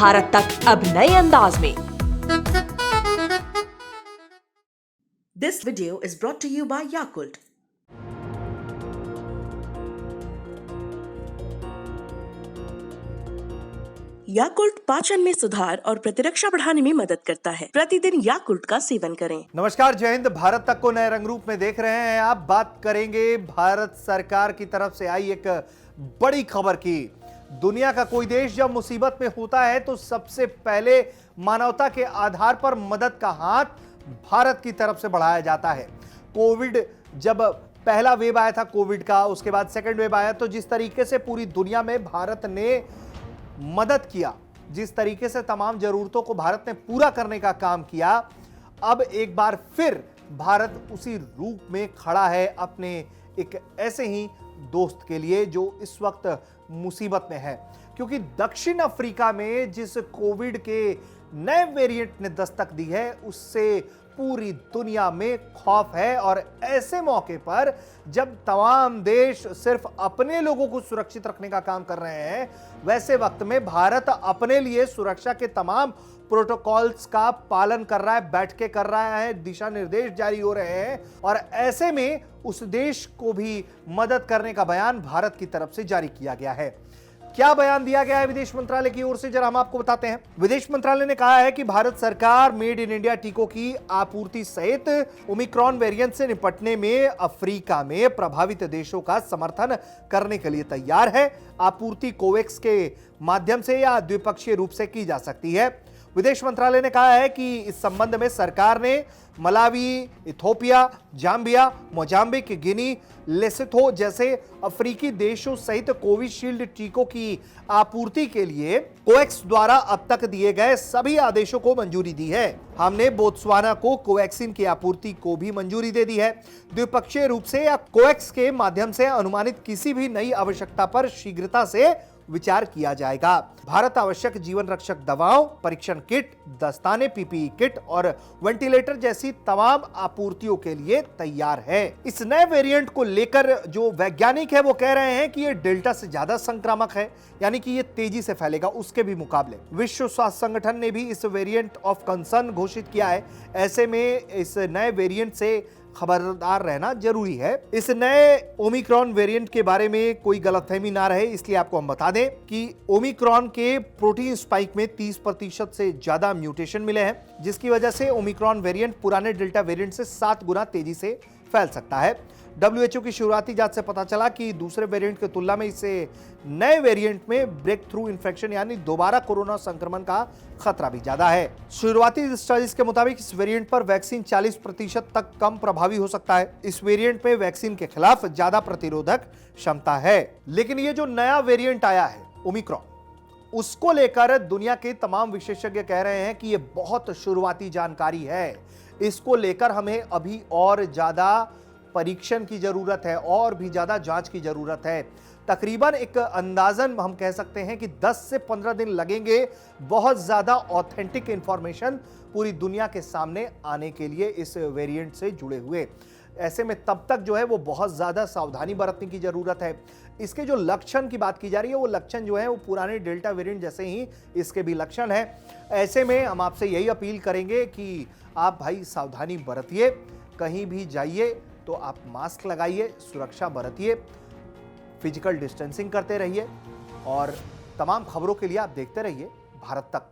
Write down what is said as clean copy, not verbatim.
भारत तक अब नए अंदाज में। This video is brought to you by Yakult. Yakult पाचन में सुधार और प्रतिरक्षा बढ़ाने में मदद करता है। प्रतिदिन याकुल्ट का सेवन करें। नमस्कार, जय हिंद। भारत तक को नए रंग रूप में देख रहे हैं आप। बात करेंगे भारत सरकार की तरफ से आई एक बड़ी खबर की। दुनिया का कोई देश जब मुसीबत में होता है तो सबसे पहले मानवता के आधार पर मदद का हाथ भारत की तरफ से बढ़ाया जाता है। कोविड जब पहला वेव आया था कोविड का, उसके बाद सेकंड वेव आया, तो जिस तरीके से पूरी दुनिया में भारत ने मदद किया, जिस तरीके से तमाम जरूरतों को भारत ने पूरा करने का काम किया, अब एक बार फिर भारत उसी रूप में खड़ा है अपने एक ऐसे ही दोस्त के लिए जो इस वक्त मुसीबत में है। क्योंकि दक्षिण अफ्रीका में जिस कोविड के नए वेरिएंट ने दस्तक दी है उससे पूरी दुनिया में खौफ है। और ऐसे मौके पर जब तमाम देश सिर्फ अपने लोगों को सुरक्षित रखने का काम कर रहे हैं, वैसे वक्त में भारत अपने लिए सुरक्षा के तमाम प्रोटोकॉल्स का पालन कर रहा है, बैठ के कर रहा है, दिशा निर्देश जारी हो रहे हैं। और ऐसे में उस देश को भी मदद करने का बयान भारत की तरफ से जारी किया गया है। क्या बयान दिया गया है विदेश मंत्रालय की ओर से, जरा हम आपको बताते हैं। विदेश मंत्रालय ने कहा है कि भारत सरकार मेड इन इंडिया टीकों की आपूर्ति सहित ओमिक्रॉन वेरिएंट से निपटने में अफ्रीका में प्रभावित देशों का समर्थन करने के लिए तैयार है। आपूर्ति कोवैक्स के माध्यम से या द्विपक्षीय रूप से की जा सकती है। विदेश मंत्रालय ने कहा है कि इस संबंध में सरकार ने मलावी, इथोपिया, जाम्बिया, मोजाम्बिक, गिनी, लेसोथो जैसे अफ्रीकी देशों सहित कोविशील्ड टीकों की आपूर्ति के लिए कोवैक्स द्वारा अब तक दिए गए सभी आदेशों को मंजूरी दी है। हमने बोत्सवाना को कोवैक्सीन की आपूर्ति को भी मंजूरी दे दी है। द्विपक्षीय रूप से या कोवैक्स के माध्यम से अनुमानित किसी भी नई आवश्यकता पर शीघ्रता से विचार किया जाएगा। भारत आवश्यक जीवन रक्षक दवाओं, परीक्षण किट, दस्ताने, पीपीई किट और वेंटिलेटर जैसी तमाम आपूर्तियों के लिए तैयार है। इस नए वेरिएंट को लेकर जो वैज्ञानिक है वो कह रहे हैं कि ये डेल्टा से ज्यादा संक्रामक है, यानी कि ये तेजी से फैलेगा उसके भी मुकाबले। विश्व स्वास्थ्य संगठन ने भी इस वेरिएंट ऑफ कंसर्न घोषित किया है। ऐसे में इस नए वेरिएंट से खबरदार रहना जरूरी है। इस नए ओमिक्रॉन वेरिएंट के बारे में कोई गलतफहमी ना रहे, इसलिए आपको हम बता दें कि ओमिक्रॉन के प्रोटीन स्पाइक में 30% से ज्यादा म्यूटेशन मिले हैं, जिसकी वजह से ओमिक्रॉन वेरिएंट पुराने डेल्टा वेरिएंट से 7 गुना तेजी से फैल सकता है। WHO की शुरुआती जांच से पता चला कि दूसरे वेरिएंट की तुलना में इसे नए वेरिएंट में ब्रेक थ्रू इन्फेक्शन यानी दोबारा कोरोना संक्रमण का खतरा भी ज्यादा है। शुरुआती स्टडीज के मुताबिक इस वेरिएंट पर वैक्सीन 40% तक कम प्रभावी हो सकता है। इस वेरिएंट में वैक्सीन के खिलाफ ज्यादा प्रतिरोधक क्षमता है। लेकिन ये जो नया वेरिएंट आया है ओमिक्रॉन, उसको लेकर दुनिया के तमाम विशेषज्ञ कह रहे हैं कि ये बहुत शुरुआती जानकारी है। इसको लेकर हमें अभी और ज्यादा परीक्षण की जरूरत है और भी ज्यादा जांच की जरूरत है। तकरीबन एक अंदाजन हम कह सकते हैं कि 10 से 15 दिन लगेंगे बहुत ज्यादा ऑथेंटिक इंफॉर्मेशन पूरी दुनिया के सामने आने के लिए इस वेरिएंट से जुड़े हुए। ऐसे में तब तक जो है वो बहुत ज्यादा सावधानी बरतने की जरूरत है। इसके जो लक्षण की बात की जा रही है वो लक्षण जो है वो पुराने डेल्टा वेरिएंट जैसे ही इसके भी लक्षण है। ऐसे में हम आपसे यही अपील करेंगे कि आप भाई सावधानी बरतिए, कहीं भी जाइए तो आप मास्क लगाइए, सुरक्षा बरतिए, फिजिकल डिस्टेंसिंग करते रहिए और तमाम खबरों के लिए आप देखते रहिए भारत तक।